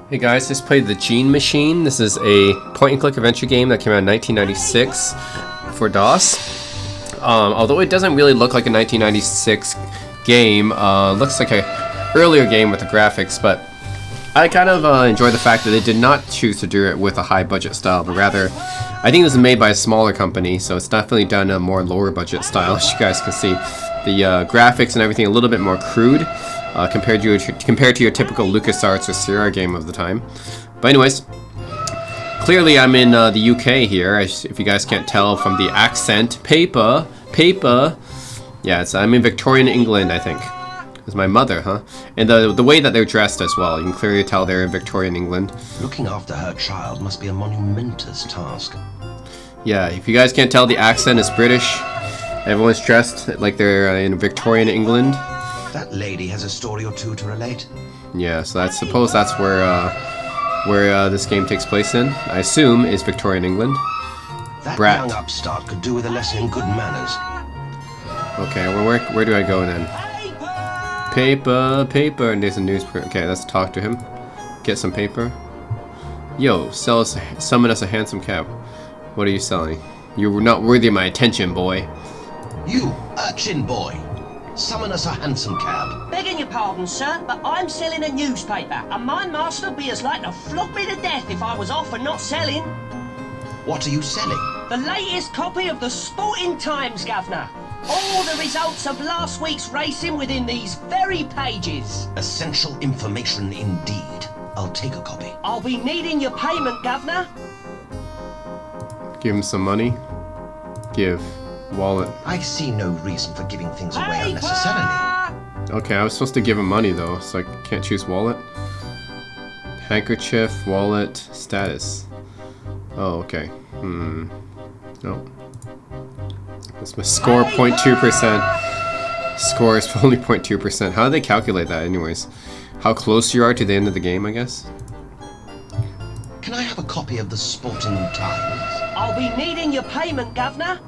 Hey guys, just played The Gene Machine. This is a point-and-click adventure game that came out in 1996 for DOS. Although it doesn't really look like a 1996 game, looks like a earlier game with the graphics, but I kind of enjoy the fact that they did not choose to do it with a high-budget style, but rather, I think this is made by a smaller company, so it's definitely done a more lower-budget style, as you guys can see. The graphics and everything a little bit more crude. Compared to your typical LucasArts or Sierra game of the time. But anyways, clearly I'm in the UK here, if you guys can't tell from the accent. Paper. Yeah, I'm in Victorian England, I think. It's my mother, huh? And the way that they're dressed as well, you can clearly tell they're in Victorian England. Looking after her child must be a monumentous task. Yeah, if you guys can't tell, the accent is British. Everyone's dressed like they're in Victorian England. That lady has a story or two to relate. Yeah, so I suppose that's where this game takes place in. I assume is Victorian England. That Brat. young upstart could do with a lesson in good manners. Okay, well, where do I go then? Paper, and there's a newspaper. Okay, let's talk to him. Get some paper. Yo, summon us a handsome cab. What are you selling? You're not worthy of my attention, boy. You, urchin boy. Summon us a hansom cab. Begging your pardon, sir, but I'm selling a newspaper, and my master'd be as like to flog me to death if I was off and not selling. What are you selling? The latest copy of the Sporting Times, Governor. All the results of last week's racing within these very pages. Essential information indeed. I'll take a copy. I'll be needing your payment, Governor. Give him some money. Give. Wallet. I see no reason for giving things away unnecessarily. Okay, I was supposed to give him money though, so I can't choose wallet. Handkerchief, wallet, status. Oh, okay. No. That's my score, 0.2%. Score is only 0.2%. How do they calculate that anyways? How close you are to the end of the game, I guess? Can I have a copy of the Sporting Times? I'll be needing your payment, Governor.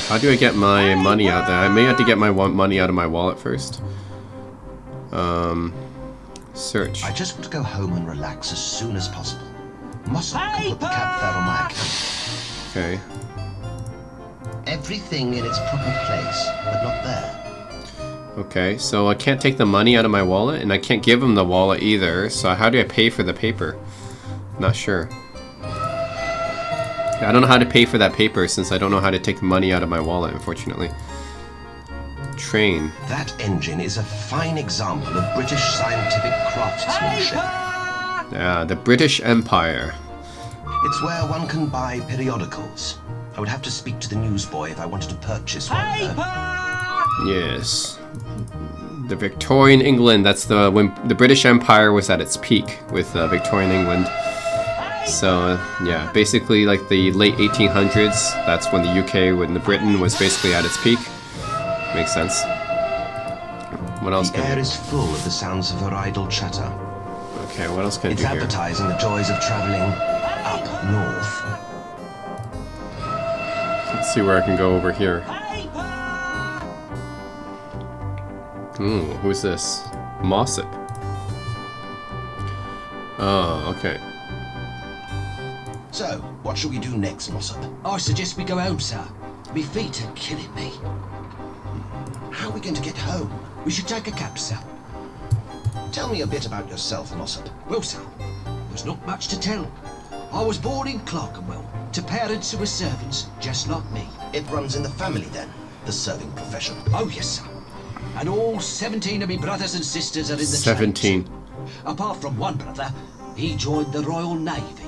How do I get my money out there? I may have to get my money out of my wallet first. Search. I just want to go home and relax as soon as possible. Mustn't put the cab fare on my account. Okay. Everything in its proper place, but not there. Okay, so I can't take the money out of my wallet, and I can't give him the wallet either, so how do I pay for the paper? Not sure. I don't know how to pay for that paper since I don't know how to take money out of my wallet, unfortunately. Train. That engine is a fine example of British scientific craftsmanship. Yeah, the British Empire. It's where one can buy periodicals. I would have to speak to the newsboy if I wanted to purchase one. Yes. The Victorian England, that's when the British Empire was at its peak with Victorian England. So, yeah, basically like the late 1800s, that's when the UK, when the Britain was basically at its peak. Makes sense. What else The air is full of the sounds of her idle chatter. Okay, what else can I It's do here? advertising the joys of traveling up north. Let's see where I can go over here. Ooh, who's this? Mossip. Oh, okay. So, what shall we do next, Mossop? I suggest we go home, sir. Me feet are killing me. How are we going to get home? We should take a cab, sir. Tell me a bit about yourself, Mossop. Well, sir, there's not much to tell. I was born in Clerkenwell to parents who were servants, just like me. It runs in the family, then, the serving profession. Oh, yes, sir. And all 17 of me brothers and sisters are in the 17. trades. Apart from one brother, he joined the Royal Navy.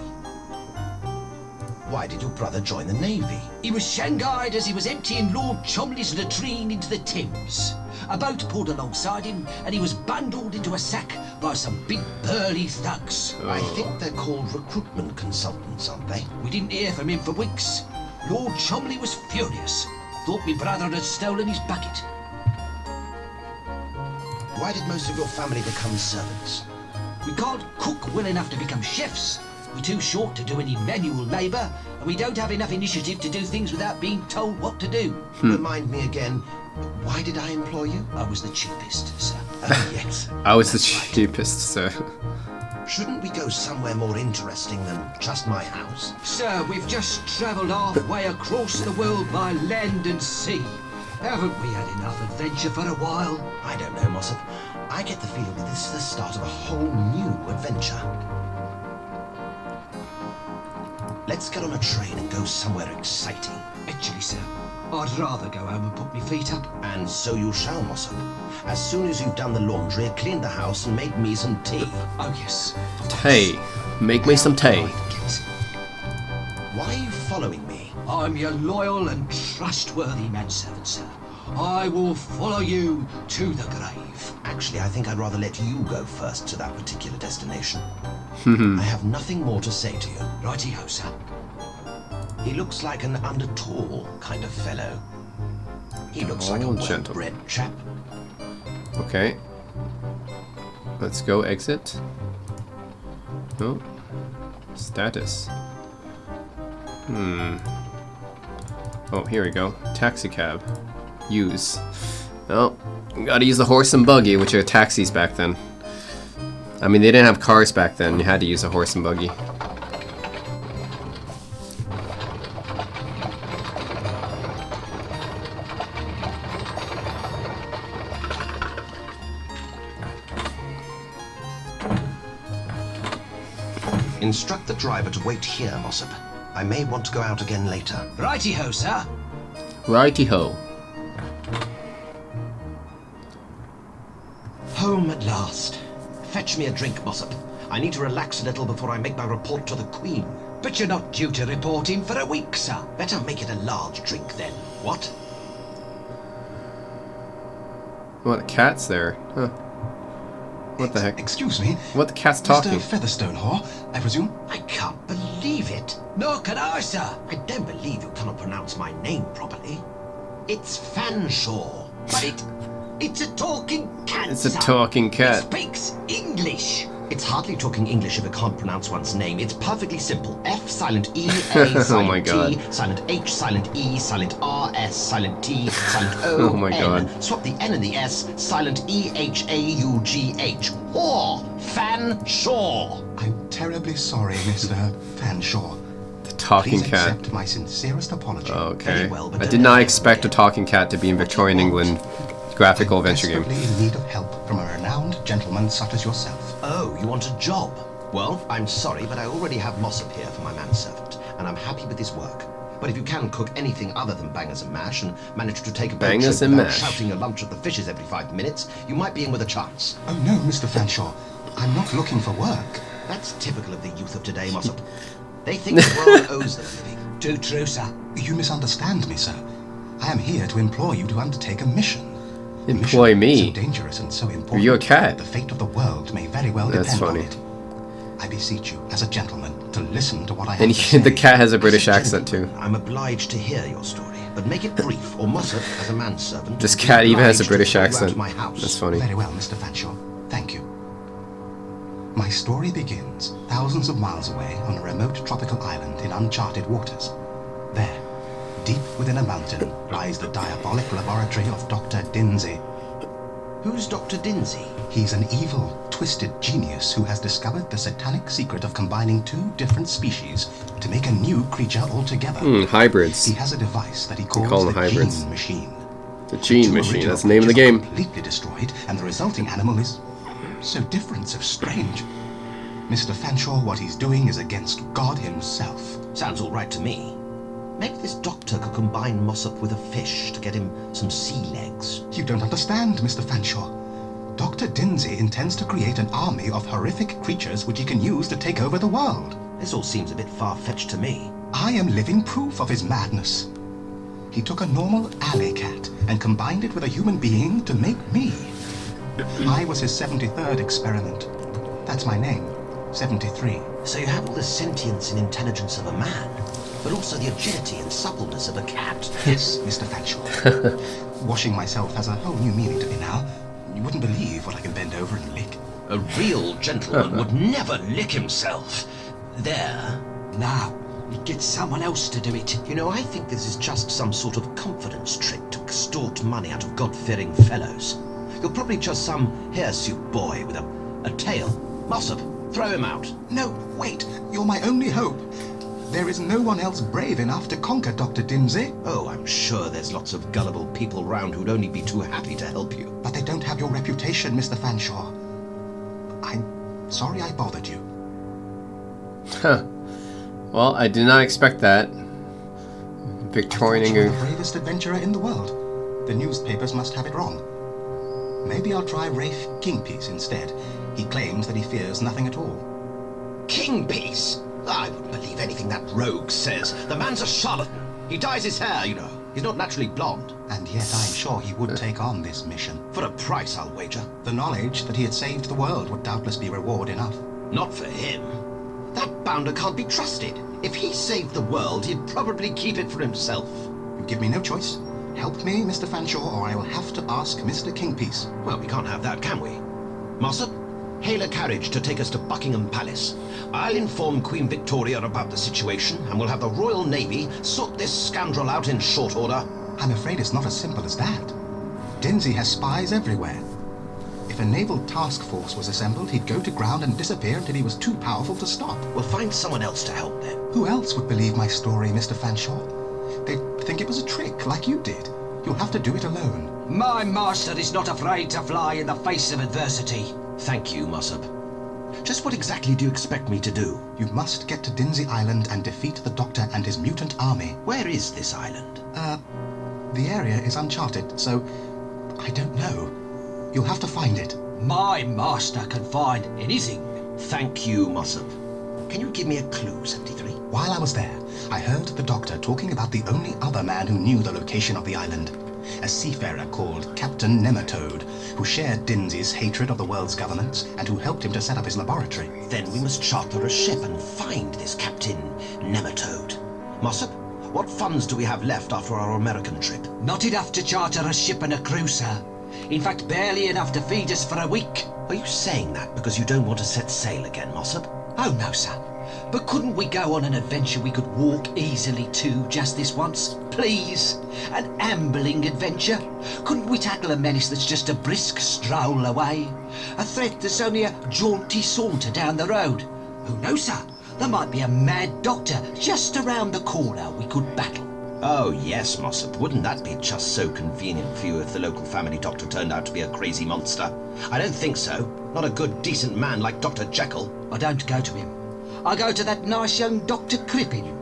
Why did your brother join the Navy? He was shanghaied as he was emptying Lord Cholmondeley's latrine into the Thames. A boat pulled alongside him, and he was bundled into a sack by some big burly thugs. I think they're called recruitment consultants, aren't they? We didn't hear from him for weeks. Lord Cholmondeley was furious. Thought my brother had stolen his bucket. Why did most of your family become servants? We can't cook well enough to become chefs. We're too short to do any manual labour, and we don't have enough initiative to do things without being told what to do. Remind me again, why did I employ you? I was the cheapest, sir. Yes. I was the that's right. cheapest, so... Shouldn't we go somewhere more interesting than just my house? Sir, we've just travelled halfway across the world by land and sea. Haven't we had enough adventure for a while? I don't know, Mossop. I get the feeling that this is the start of a whole new adventure. Let's get on a train and go somewhere exciting. Actually, sir, I'd rather go home and put my feet up. And so you shall, Mossop. As soon as you've done the laundry, cleaned the house, and made me some tea. Oh, yes. Tea. Make me some tea. Why are you following me? I'm your loyal and trustworthy manservant, sir. I will follow you to the grave. Actually, I think I'd rather let you go first to that particular destination. I have nothing more to say to you. Righty-ho, sir. He looks like an under-tall kind of fellow. He looks like a Oh, gentleman. well-bred chap. Okay. Let's go exit. Oh. Status. Oh, here we go. Taxi cab. Use. Oh, gotta use the horse and buggy, which are taxis back then. I mean, they didn't have cars back then. You had to use a horse and buggy. Instruct the driver to wait here, Mossop. I may want to go out again later. Righty-ho, sir. Righty-ho. Home at last. Fetch me a drink, Mossop. I need to relax a little before I make my report to the Queen. But you're not due to report in for a week, sir. Better make it a large drink then. What? What, the cat's there? Huh. What the heck? Excuse me? What, the cat's talking? Mr. Featherstone Haw, I presume? I can't believe it. Nor can I, sir. I don't believe you cannot pronounce my name properly. It's Fanshawe. But it's a talking cat. It's a sir. talking It cat. speaks English. It's hardly talking English if it can't pronounce one's name. It's perfectly simple. F, silent E, A, silent Oh my T, God. silent H, silent E, silent R, S, silent T, silent O, Oh my N. God. Swap the N and the S, silent E, H, A, U, G, H. Haw! Fanshawe! I'm terribly sorry, Mr. Fanshawe. The talking Please cat. accept my sincerest apology. Okay. Very well, but I don't did not let expect a talking cat to be in Victorian England graphical I'm adventure game. desperately in need of help from a renowned gentleman such as yourself. Oh, you want a job? Well, I'm sorry, but I already have Mossop here for my manservant, and I'm happy with his work. But if you can cook anything other than bangers and mash and manage to take a boat Bangers trip and without mash. shouting your lunch at the fishes every 5 minutes, you might be in with a chance. Oh no, Mr. Fanshawe. I'm not looking for work. That's typical of the youth of today, Mossop. They think the world owes them a living. Too true, sir. You misunderstand me, sir. I am here to implore you to undertake a mission. A Employ mission me? So dangerous and so important. Are you a cat? that The fate of the world may very well That's depend funny. on it. I beseech you, as a gentleman, to listen to what I have And to say. the cat has a British accent too. I'm obliged to hear your story, but make it brief, or Mossop, as a manservant, This will be cat even has a obliged to British throw you out accent. of my house. That's funny. Very well, Mr. Fanshawe. Thank you. My story begins thousands of miles away on a remote tropical island in uncharted waters. There, deep within a mountain, lies the diabolic laboratory of Dr. Dinsey. Who's Dr. Dinsey? He's an evil, twisted genius who has discovered the satanic secret of combining two different species to make a new creature altogether. Hybrids. He has a device that he calls call them the hybrids. Gene Machine. The Gene Two Machine. original That's the name of the creatures are game. Completely destroyed, and the resulting animal is so different, so strange. Mr. Fanshawe, what he's doing is against God himself. Sounds all right to me. Maybe this doctor could combine Mossop with a fish to get him some sea legs. You don't understand, Mr. Fanshawe. Dr. Dinsey intends to create an army of horrific creatures which he can use to take over the world. This all seems a bit far-fetched to me. I am living proof of his madness. He took a normal alley cat and combined it with a human being to make me. I was his 73rd experiment. That's my name, 73. So you have all the sentience and intelligence of a man, but also the agility and suppleness of a cat. Yes, Mr. Fanshawe. Washing myself has a whole new meaning to me now. You wouldn't believe what I can bend over and lick. A real gentleman would never lick himself. There. Now, get someone else to do it. You know, I think this is just some sort of confidence trick to extort money out of God-fearing fellows. You're probably just some hirsute boy with a tail. Mossop, Throw him out. No, wait. You're my only hope. There is no one else brave enough to conquer Dr. Dimsey. Oh, I'm sure there's lots of gullible people round who'd only be too happy to help you. But they don't have your reputation, Mr. Fanshawe. I'm sorry I bothered you. Huh. Well, I did not expect that. Victorian I thought you were England. the bravest adventurer in the world. The newspapers must have it wrong. Maybe I'll try Rafe Kingpiece instead. He claims that he fears nothing at all. Kingpiece? I wouldn't believe anything that rogue says. The man's a charlatan. He dyes his hair, you know. He's not naturally blonde. And yet I'm sure he would take on this mission. For a price, I'll wager. The knowledge that he had saved the world would doubtless be reward enough. Not for him. That bounder can't be trusted. If he saved the world, he'd probably keep it for himself. You give me no choice. Help me, Mr. Fanshawe, or I will have to ask Mr. Kingpiece. Well, we can't have that, can we? Mossop, hail a carriage to take us to Buckingham Palace. I'll inform Queen Victoria about the situation, and we'll have the Royal Navy sort this scoundrel out in short order. I'm afraid it's not as simple as that. Dimsey has spies everywhere. If a naval task force was assembled, he'd go to ground and disappear until he was too powerful to stop. We'll find someone else to help then. Who else would believe my story, Mr. Fanshawe? They'd think it was a trick, like you did. You'll have to do it alone. My master is not afraid to fly in the face of adversity. Thank you, Mossop. Just what exactly do you expect me to do? You must get to Dimsey Island and defeat the Doctor and his mutant army. Where is this island? The area is uncharted, so I don't know. You'll have to find it. My master can find anything. Thank you, Mossop. Can you give me a clue, 73? While I was there, I heard the Doctor talking about the only other man who knew the location of the island. A seafarer called Captain Nematode, who shared Dimsey's hatred of the world's governments and who helped him to set up his laboratory. Then we must charter a ship and find this Captain Nematode. Mossop, what funds do we have left after our American trip? Not enough to charter a ship and a crew, sir. In fact, barely enough to feed us for a week. Are you saying that because you don't want to set sail again, Mossop? Oh, no, sir. But couldn't we go on an adventure we could walk easily to just this once? Please? An ambling adventure? Couldn't we tackle a menace that's just a brisk stroll away? A threat that's only a jaunty saunter down the road? Who knows, sir? There might be a mad doctor just around the corner we could battle. Oh, yes, Mossop. Wouldn't that be just so convenient for you if the local family doctor turned out to be a crazy monster? I don't think so. Not a good, decent man like Dr. Jekyll. I don't go to him. I go to that nice young Dr. Crippen.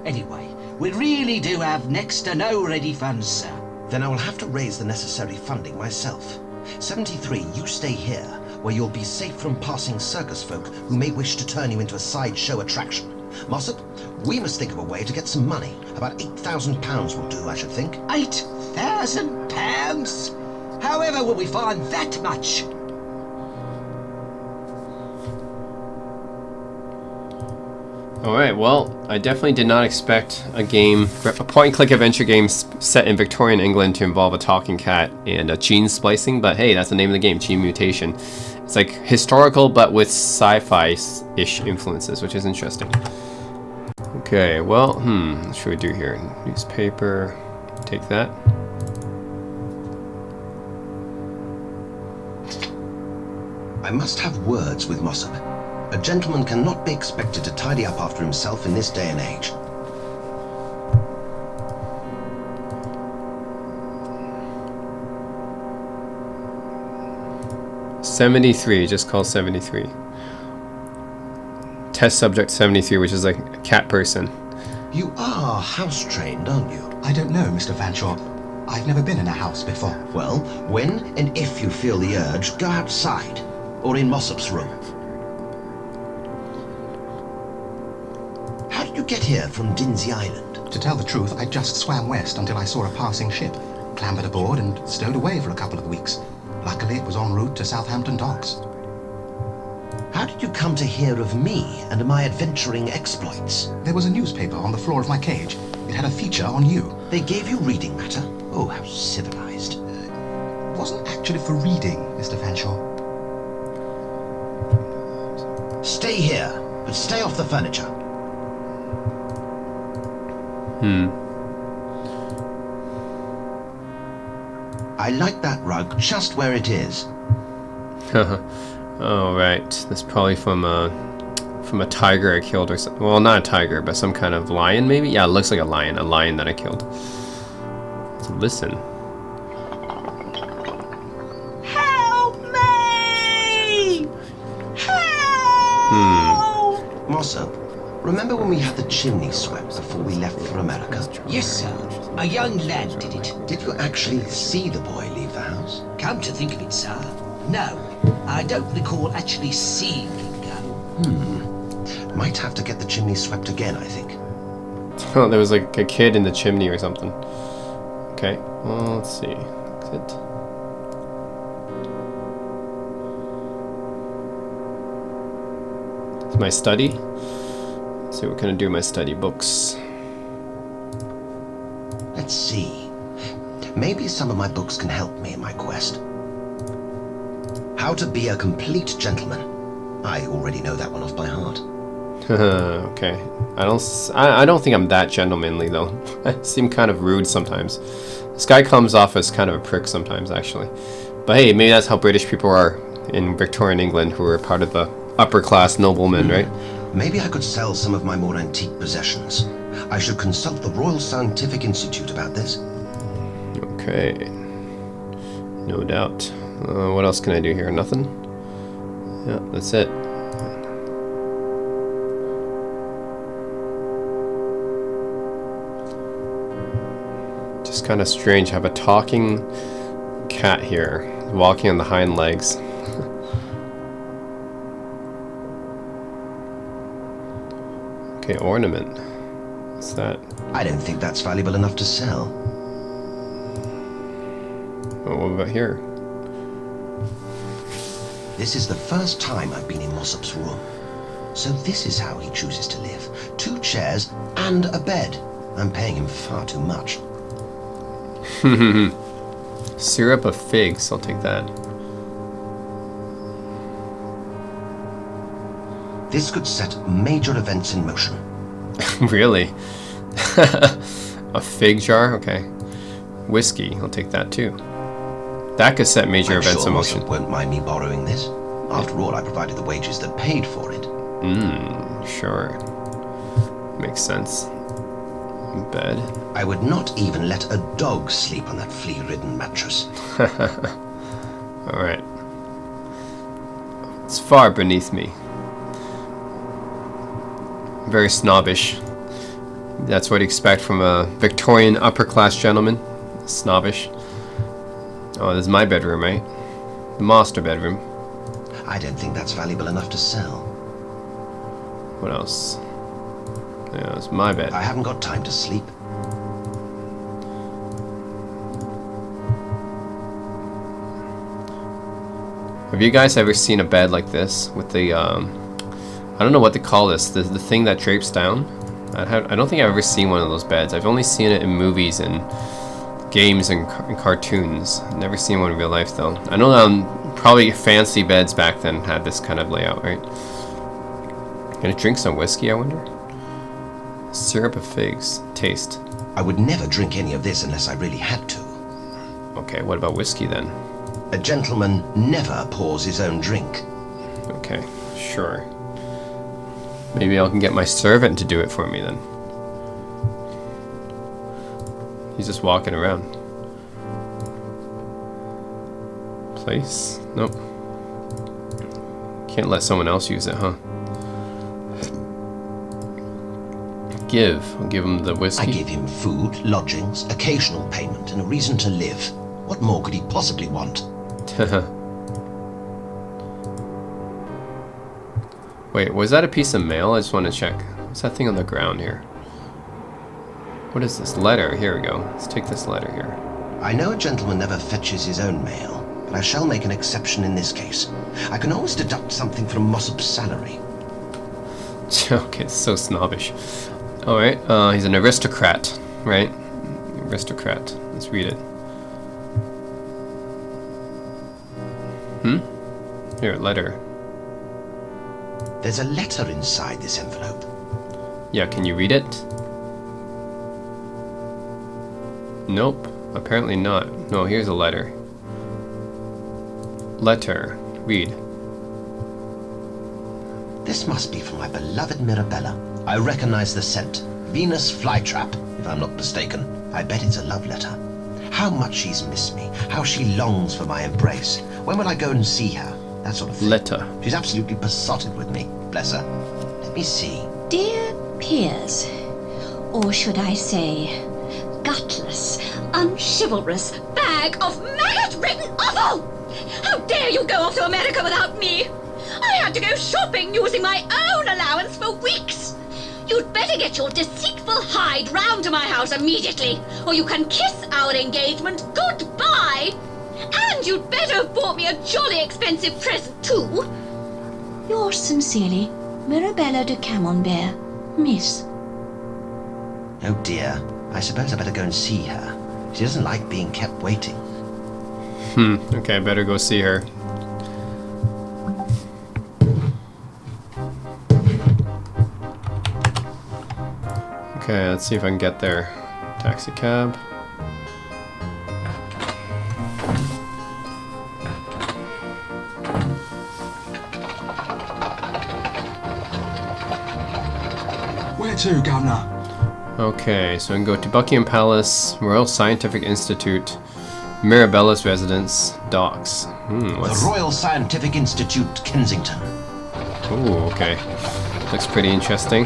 Anyway, we really do have next to no ready funds, sir. Then I will have to raise the necessary funding myself. 73, you stay here, where you'll be safe from passing circus folk who may wish to turn you into a sideshow attraction. Mossop, we must think of a way to get some money. About £8,000 will do, I should think. £8,000? However will we find that much? Alright, well, I definitely did not expect a point-and-click adventure game set in Victorian England to involve a talking cat and a gene splicing, but hey, that's the name of the game, Gene Mutation. It's like historical, but with sci-fi-ish influences, which is interesting. Okay, well, what should we do here? Newspaper, take that. I must have words with Mossop. A gentleman cannot be expected to tidy up after himself in this day and age. '73, just call 73. Test subject 73, which is like a cat person. You are house-trained, aren't you? I don't know, Mr. Fanshawe. I've never been in a house before. Well, when and if you feel the urge, go outside. Or in Mossop's room. How did you get here from Dimsey Island? To tell the truth, I just swam west until I saw a passing ship, clambered aboard and stowed away for a couple of weeks. Luckily, it was en route to Southampton Docks. How did you come to hear of me and my adventuring exploits? There was a newspaper on the floor of my cage. It had a feature on you. They gave you reading matter? Oh, how civilized. It wasn't actually for reading, Mr. Fanshawe. Stay here, but stay off the furniture. I like that rug just where it is. Oh right, that's probably from a tiger I killed or something. Well, not a tiger, but some kind of lion maybe. Yeah, it looks like a lion that I killed. So listen. Help me! Help! Mossop, remember when we had the chimney swept before we left for America? Yes, sir. A young lad did it. Did you actually see the boy leave the house? Come to think of it, sir. No, I don't recall actually seeing him go. Might have to get the chimney swept again, I think. Oh, there was like a kid in the chimney or something. Okay, well, let's see. Exit. It's my study. Let's see what can I do in my study books. Let's see. Maybe some of my books can help me in my quest. How to be a complete gentleman. I already know that one off by heart. Okay. I don't think I'm that gentlemanly though. I seem kind of rude sometimes. This guy comes off as kind of a prick sometimes, actually. But hey, maybe that's how British people are in Victorian England, who are part of the upper class noblemen, right? Maybe I could sell some of my more antique possessions. I should consult the Royal Scientific Institute about this. Okay. No doubt. What else can I do here? Nothing? Yeah, that's it. Just kind of strange. I have a talking cat here, walking on the hind legs. Okay, ornament. What's that? I don't think that's valuable enough to sell. Oh, what about here? This is the first time I've been in Mossop's room. So this is how he chooses to live. 2 chairs and a bed. I'm paying him far too much. Syrup of figs. I'll take that. This could set major events in motion. Really? A fig jar? Okay. Whiskey. I'll take that too. That could set major I'm events sure in motion. Mossop won't mind me borrowing this. After all, I provided the wages that paid for it. Sure. Makes sense. Bed. I would not even let a dog sleep on that flea-ridden mattress. Alright. It's far beneath me. Very snobbish. That's what you expect from a Victorian upper-class gentleman. Snobbish. Oh, this is my bedroom, right? The master bedroom. I don't think that's valuable enough to sell. What else? Yeah, it's my bed. I haven't got time to sleep. Have you guys ever seen a bed like this with the I don't know what to call this, the thing that drapes down? I don't think I've ever seen one of those beds. I've only seen it in movies and games and cartoons. I've never seen one in real life though. I know probably fancy beds back then had this kind of layout, right? Gonna drink some whiskey, I wonder? Syrup of figs. Taste. I would never drink any of this unless I really had to. Okay, what about whiskey then? A gentleman never pours his own drink. Okay, sure. Maybe I can get my servant to do it for me then. He's just walking around. Place? Nope. Can't let someone else use it, huh? I'll give him the whiskey. I give him food, lodgings, occasional payment, and a reason to live. What more could he possibly want? Wait, was that a piece of mail? I just want to check. What's that thing on the ground here? What is this? Letter. Here we go. Let's take this letter here. I know a gentleman never fetches his own mail, but I shall make an exception in this case. I can always deduct something from Mossop's salary. Okay, it's so snobbish. Alright, he's an aristocrat, right? Aristocrat. Let's read it. Here, letter. There's a letter inside this envelope. Yeah, can you read it? Nope, apparently not. No, here's a letter. Letter. Read. This must be from my beloved Mirabella. I recognize the scent. Venus flytrap, if I'm not mistaken. I bet it's a love letter. How much she's missed me. How she longs for my embrace. When will I go and see her? That sort of thing. Letter. She's absolutely besotted with me. Bless her. Let me see. Dear Piers, or should I say, gutless, unchivalrous bag of maggot-ridden offal! How dare you go off to America without me? I had to go shopping using my own allowance for weeks. You'd better get your deceitful hide round to my house immediately, or you can kiss our engagement goodbye. And you'd better have bought me a jolly expensive present too. Yours sincerely, Mirabella de Camembert, Miss. Oh dear. I suppose I better go and see her. She doesn't like being kept waiting. Okay, I better go see her. Okay, let's see if I can get there. Taxi cab. Where to, Governor? Okay, so we can go to Buckingham Palace, Royal Scientific Institute, Mirabella's residence, docks. What's... The Royal Scientific Institute, Kensington. Ooh, okay. Looks pretty interesting.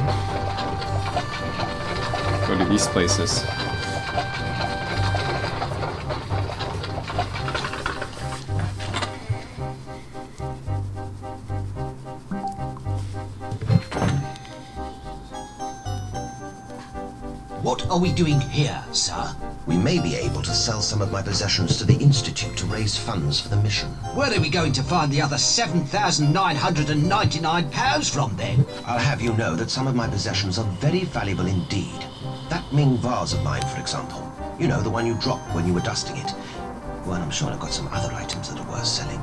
Go to these places. What are we doing here, sir? We may be able to sell some of my possessions to the Institute to raise funds for the mission. Where are we going to find the other £7,999 from then? I'll have you know that some of my possessions are very valuable indeed. That Ming vase of mine, for example. You know, the one you dropped when you were dusting it. Well, I'm sure I've got some other items that are worth selling.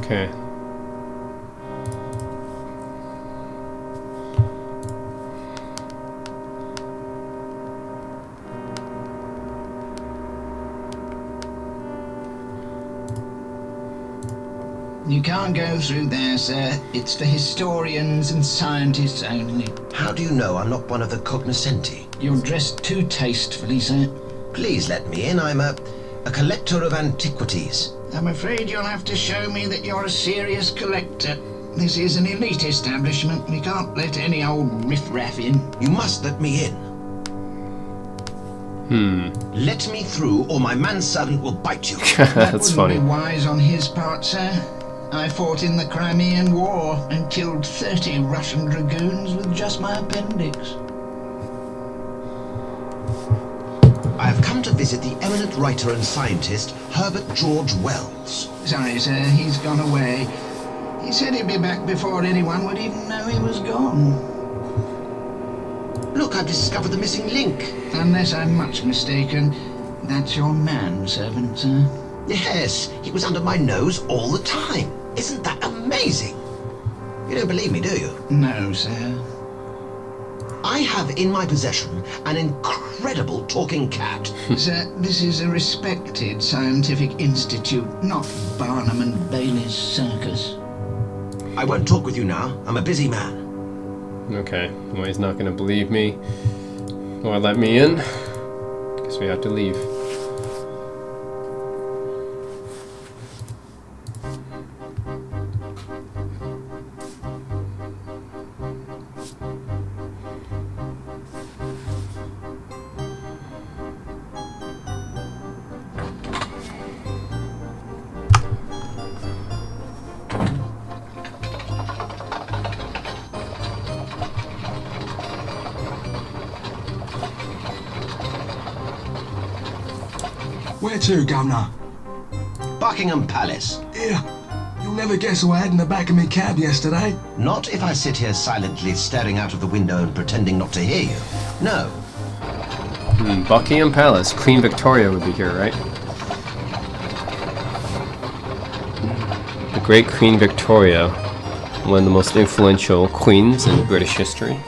Okay. You can't go through there, sir. It's for historians and scientists only. How do you know I'm not one of the cognoscenti? You're dressed too tastefully, sir. Please let me in. I'm a collector of antiquities. I'm afraid you'll have to show me that you're a serious collector. This is an elite establishment. We can't let any old riffraff in. You must let me in. Let me through, or my manservant will bite you. That That's wouldn't funny. be wise on his part, sir. I fought in the Crimean War and killed 30 Russian dragoons with just my appendix. I have come to visit the eminent writer and scientist, Herbert George Wells. Sorry, sir, he's gone away. He said he'd be back before anyone would even know he was gone. Look, I've discovered the missing link. Unless I'm much mistaken, that's your manservant, sir. Yes, he was under my nose all the time. Isn't that amazing? You don't believe me, do you? No, sir. I have in my possession an incredible talking cat. Sir, this is a respected scientific institute, not Barnum and Bailey's circus. I won't talk with you now. I'm a busy man. Okay, well, he's not gonna believe me or let me in. Guess we have to leave. Where to, Governor? Buckingham Palace. Yeah. You'll never guess who I had in the back of me cab yesterday. Not if I sit here silently staring out of the window and pretending not to hear you. No. Buckingham Palace. Queen Victoria would be here, right? The great Queen Victoria, one of the most influential queens in British history.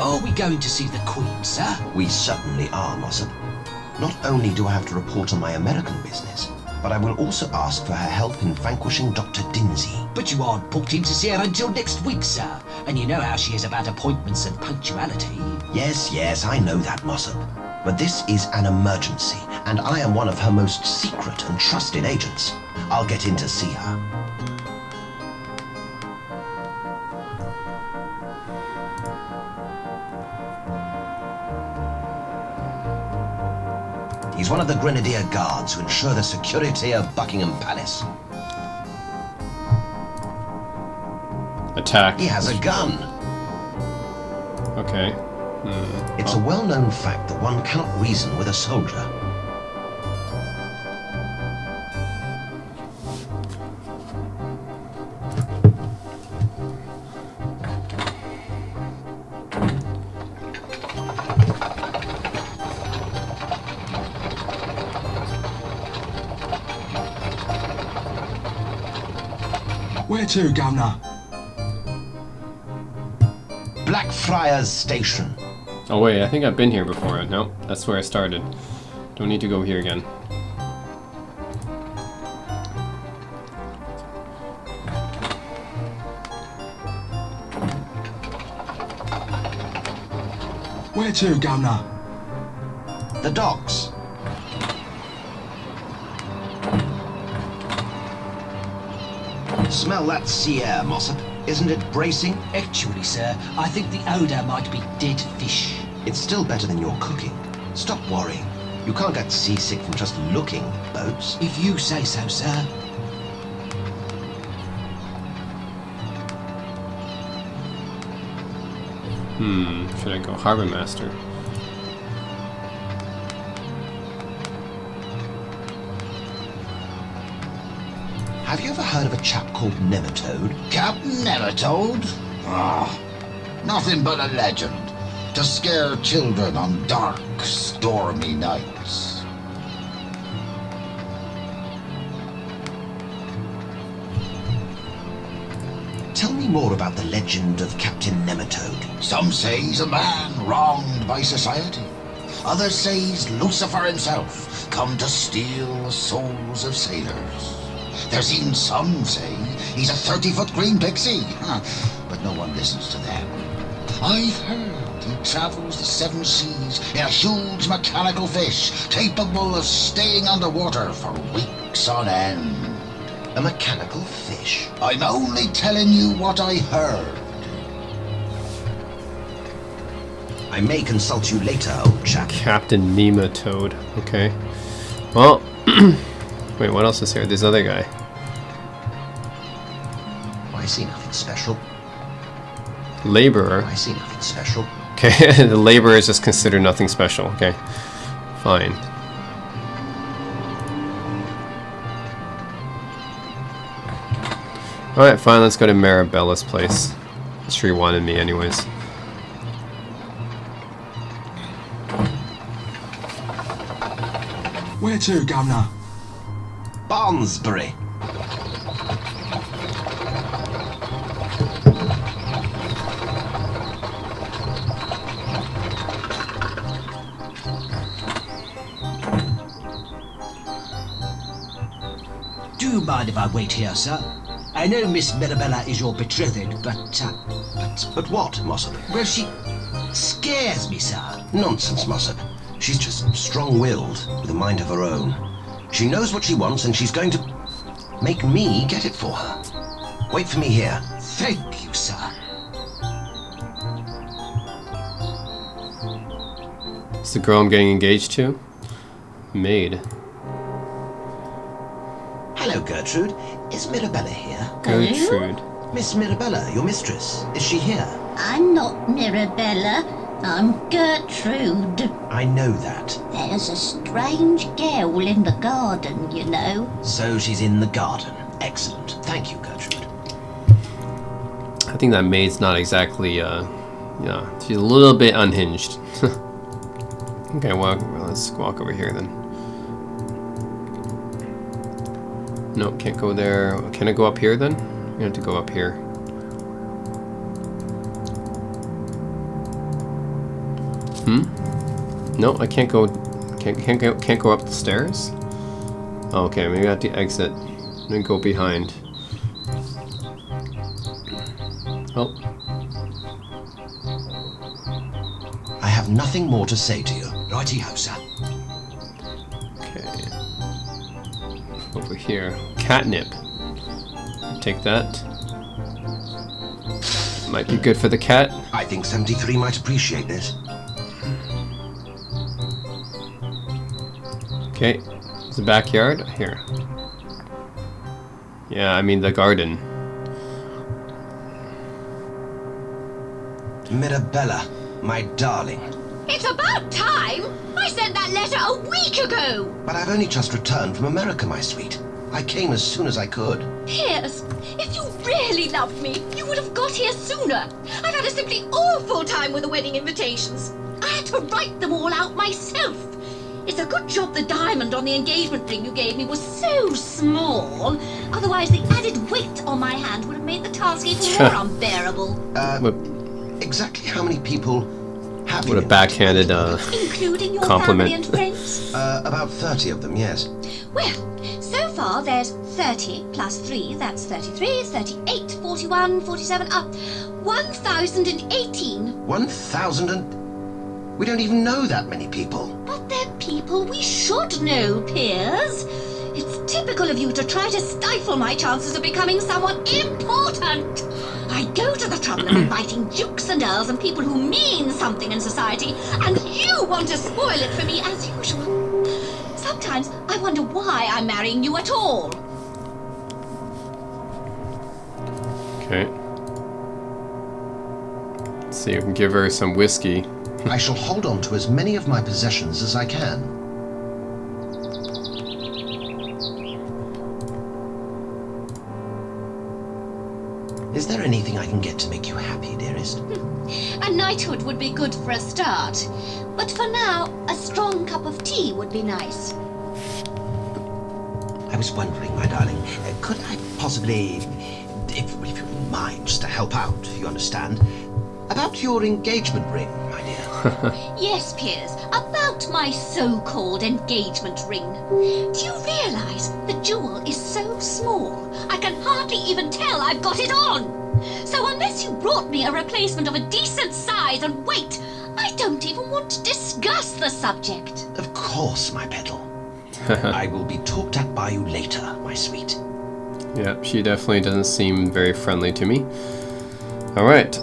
Are we going to see the Queen, sir? We certainly are, Mossop. Not only do I have to report on my American business, but I will also ask for her help in vanquishing Dr. Dinsey. But you aren't booked in to see her until next week, sir. And you know how she is about appointments and punctuality. Yes, I know that, Mossop. But this is an emergency, and I am one of her most secret and trusted agents. I'll get in to see her. He's one of the Grenadier Guards who ensure the security of Buckingham Palace. Attack. He has a gun. Okay. It's a well-known fact that one cannot reason with a soldier. Where to, Governor? Blackfriars Station. Oh wait, I think I've been here before. No, that's where I started. Don't need to go here again. Where to, Governor? The docks. Smell that sea air, Mossop. Isn't it bracing? Actually, sir, I think the odour might be dead fish. It's still better than your cooking. Stop worrying. You can't get seasick from just looking at boats. If you say so, sir. Should I go Harbor Master? Have you ever heard of a chap called Nematode? Captain Nematode? Ah, nothing but a legend. To scare children on dark, stormy nights. Tell me more about the legend of Captain Nematode. Some say he's a man wronged by society. Others say he's Lucifer himself, come to steal the souls of sailors. There's even some say he's a 30-foot green pixie, but no one listens to them. I've heard he travels the 7 seas in a huge mechanical fish, capable of staying underwater for weeks on end. A mechanical fish? I'm only telling you what I heard. I may consult you later, old chap. Captain Nematode. Okay. Well, wait, what else is here? This other guy. I see nothing special. Laborer. I see nothing special. Okay, the laborer is just considered nothing special. Okay, fine. Alright, fine, let's go to Marabella's place. I'm sure he wanted me anyways. Where to, Governor? Barnsbury. Do you mind if I wait here, sir? I know Miss Mirabella is your betrothed, But what, Mossop? well, she scares me, sir. Nonsense, Mossop. She's just strong-willed, with a mind of her own. She knows what she wants, and she's going to make me get it for her. Wait for me here. Thank you, sir. It's the girl I'm getting engaged to? Maid. Hello, Gertrude. Is Mirabella here? Gertrude. Miss Mirabella, your mistress. Is she here? I'm not Mirabella. I'm Gertrude. I know that. There's a strange girl in the garden, you know. So she's in the garden. Excellent. Thank you, Gertrude. I think that maid's not exactly, yeah, she's a little bit unhinged. Okay, well, let's walk over here then. No, can't go there. Can I go up here then? I have to go up here. No, I can't go. Can't go up the stairs. Oh, okay, maybe I have to exit and go behind. Oh. I have nothing more to say to you. Righty-ho, sir. Okay. Over here. Catnip. Take that. Might be good for the cat. I think 73 might appreciate this. Okay. Is the backyard? Here. Yeah, I mean the garden. Mirabella, my darling. It's about time! I sent that letter a week ago! But I've only just returned from America, my sweet. I came as soon as I could. Piers, if you really loved me, you would have got here sooner. I've had a simply awful time with the wedding invitations. I had to write them all out myself. It's a good job the diamond on the engagement ring you gave me was so small. Otherwise, the added weight on my hand would have made the task even more unbearable. Exactly how many people have you? What a backhanded Including your compliment. family and friends? About 30 of them, yes. Well, so far there's 30 plus 3, that's 33, 38, 41, 47, 1,018. 1,000 and... We don't even know that many people. But they're people we should know, Piers. It's typical of you to try to stifle my chances of becoming someone important. I go to the trouble of inviting dukes and earls and people who mean something in society, and you want to spoil it for me as usual. Sometimes I wonder why I'm marrying you at all. Okay. Let's see, we can give her some whiskey. I shall hold on to as many of my possessions as I can. Is there anything I can get to make you happy, dearest? A knighthood would be good for a start. But for now, a strong cup of tea would be nice. I was wondering, my darling, could I possibly, if you wouldn't mind, just to help out, you understand, about your engagement ring, my dear? Yes, Piers, about my so-called engagement ring. Do you realize the jewel is so small, I can hardly even tell I've got it on? So unless you brought me a replacement of a decent size and weight, I don't even want to discuss the subject. Of course, my petal. I will be talked at by you later, my sweet. Yeah, she definitely doesn't seem very friendly to me. Alright.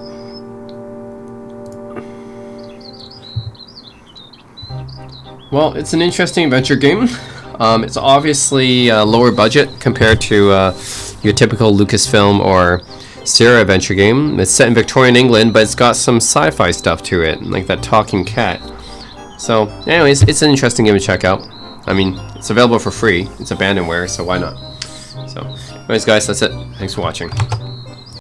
Well, it's an interesting adventure game. It's obviously lower budget compared to your typical Lucasfilm or Sierra adventure game. It's set in Victorian England, but it's got some sci-fi stuff to it, like that talking cat. So, anyways, it's an interesting game to check out. I mean, it's available for free. It's abandonware, so why not? So, anyways, guys, that's it. Thanks for watching.